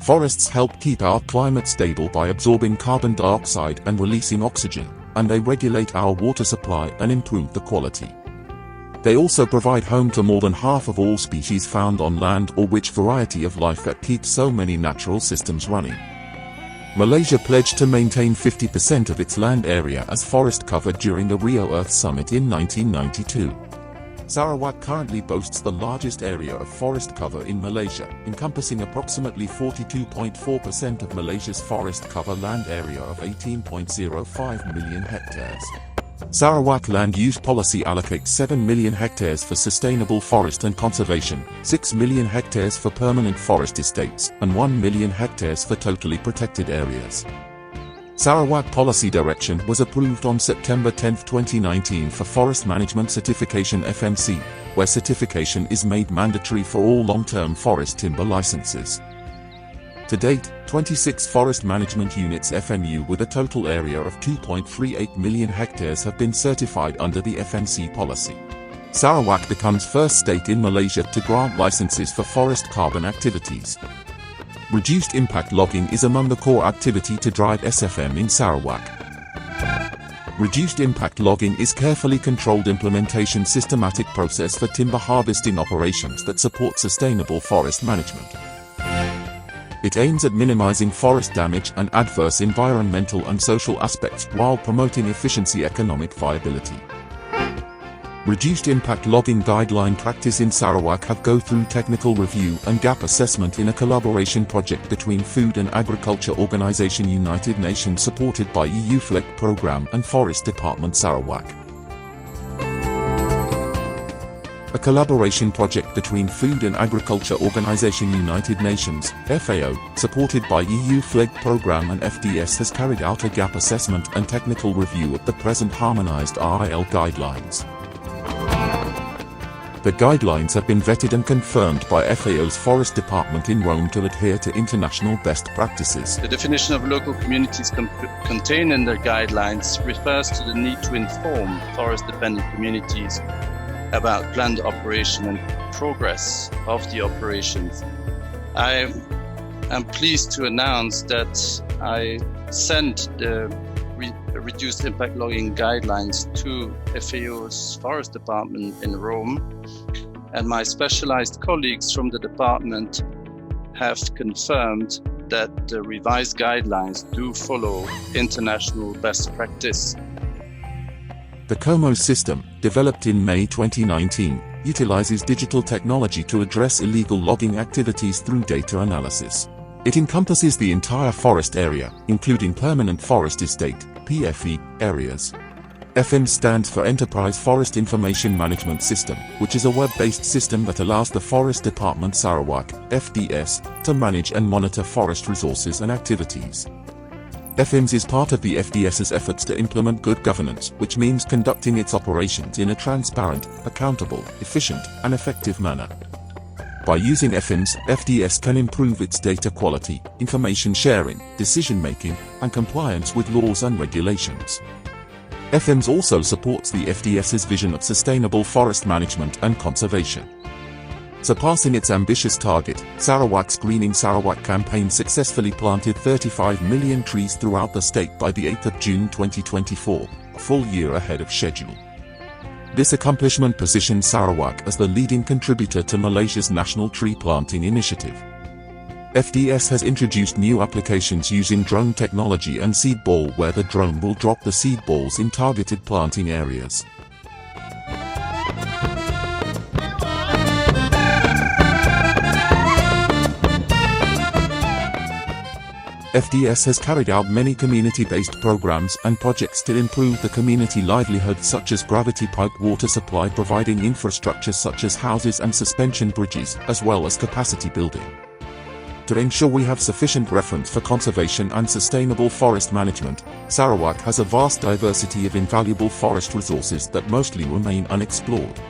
Forests help keep our climate stable by absorbing carbon dioxide and releasing oxygen, and they regulate our water supply and improve the quality. They also provide home to more than half of all species found on land or which variety of life that keeps so many natural systems running. Malaysia pledged to maintain 50% of its land area as forest cover during the Rio Earth Summit in 1992. Sarawak currently boasts the largest area of forest cover in Malaysia, encompassing approximately 42.4% of Malaysia's forest cover land area of 18.05 million hectares. Sarawak Land Use Policy allocates 7 million hectares for sustainable forest and conservation, 6 million hectares for permanent forest estates, and 1 million hectares for totally protected areas. Sarawak Policy Direction was approved on September 10, 2019 for Forest Management Certification FMC, where certification is made mandatory for all long-term forest timber licenses. To date, 26 forest management units FMU with a total area of 2.38 million hectares have been certified under the FMC policy. Sarawak becomes first state in Malaysia to grant licenses for forest carbon activities. Reduced impact logging is among the core activity to drive SFM in Sarawak. Reduced impact logging is carefully controlled implementation systematic process for timber harvesting operations that support sustainable forest management. It aims at minimizing forest damage and adverse environmental and social aspects while promoting efficiency economic viability. Reduced impact logging guideline practice in Sarawak have go through technical review and gap assessment in a collaboration project between Food and Agriculture Organization United Nations supported by EU FLEG Program and Forest Department Sarawak. A collaboration project between Food and Agriculture Organization United Nations, FAO, supported by EU FLEG Program and FDS has carried out a gap assessment and technical review of the present harmonized RIL guidelines. The guidelines have been vetted and confirmed by FAO's Forest Department in Rome to adhere to international best practices. The definition of local communities contained in the guidelines refers to the need to inform forest-dependent communities about planned operation and progress of the operations. I am pleased to announce that I sent the reduced impact logging guidelines to FAO's Forest Department in Rome, and my specialized colleagues from the department have confirmed that the revised guidelines do follow international best practice. The COMOS system, developed in May 2019, utilizes digital technology to address illegal logging activities through data analysis. It encompasses the entire forest area, including permanent forest estate (PFE) areas. FM stands for Enterprise Forest Information Management System, which is a web-based system that allows the Forest Department Sarawak (FDS) to manage and monitor forest resources and activities. FMS is part of the FDS's efforts to implement good governance, which means conducting its operations in a transparent, accountable, efficient, and effective manner. By using FMS, FDS can improve its data quality, information sharing, decision-making, and compliance with laws and regulations. FMS also supports the FDS's vision of sustainable forest management and conservation. Surpassing its ambitious target, Sarawak's Greening Sarawak campaign successfully planted 35 million trees throughout the state by the 8th of June 2024, a full year ahead of schedule. This accomplishment positions Sarawak as the leading contributor to Malaysia's national tree planting initiative. FDS has introduced new applications using drone technology and seed ball, where the drone will drop the seed balls in targeted planting areas. FDS has carried out many community-based programs and projects to improve the community livelihood, such as gravity pipe water supply, providing infrastructure such as houses and suspension bridges, as well as capacity building. To ensure we have sufficient reference for conservation and sustainable forest management, Sarawak has a vast diversity of invaluable forest resources that mostly remain unexplored.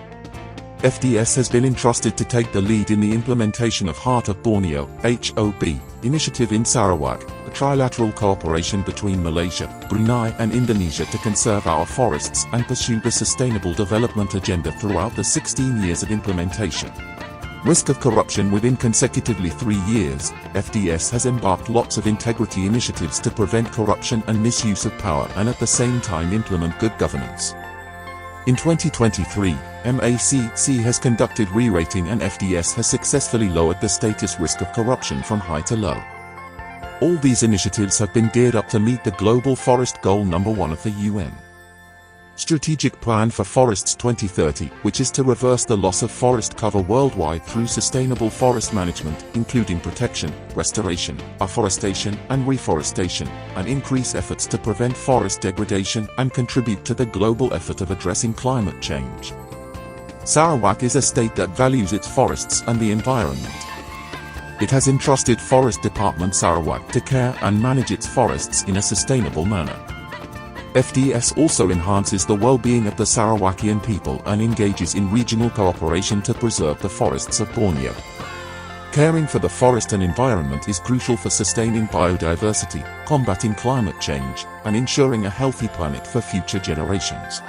FDS has been entrusted to take the lead in the implementation of Heart of Borneo (HOB) initiative in Sarawak, a trilateral cooperation between Malaysia, Brunei and Indonesia to conserve our forests and pursue the sustainable development agenda throughout the 16 years of implementation. Risk of corruption. Within consecutively 3 years, FDS has embarked lots of integrity initiatives to prevent corruption and misuse of power and at the same time implement good governance. In 2023, MACC has conducted re-rating and FDS has successfully lowered the status risk of corruption from high to low. All these initiatives have been geared up to meet the Global Forest Goal No. 1 of the UN Strategic Plan for Forests 2030, which is to reverse the loss of forest cover worldwide through sustainable forest management, including protection, restoration, afforestation, and reforestation, and increase efforts to prevent forest degradation and contribute to the global effort of addressing climate change. Sarawak is a state that values its forests and the environment. It has entrusted Forest Department Sarawak to care and manage its forests in a sustainable manner. FDS also enhances the well-being of the Sarawakian people and engages in regional cooperation to preserve the forests of Borneo. Caring for the forest and environment is crucial for sustaining biodiversity, combating climate change, and ensuring a healthy planet for future generations.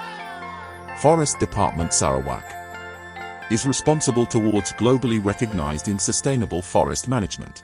Forest Department Sarawak is responsible towards globally recognized in sustainable forest management.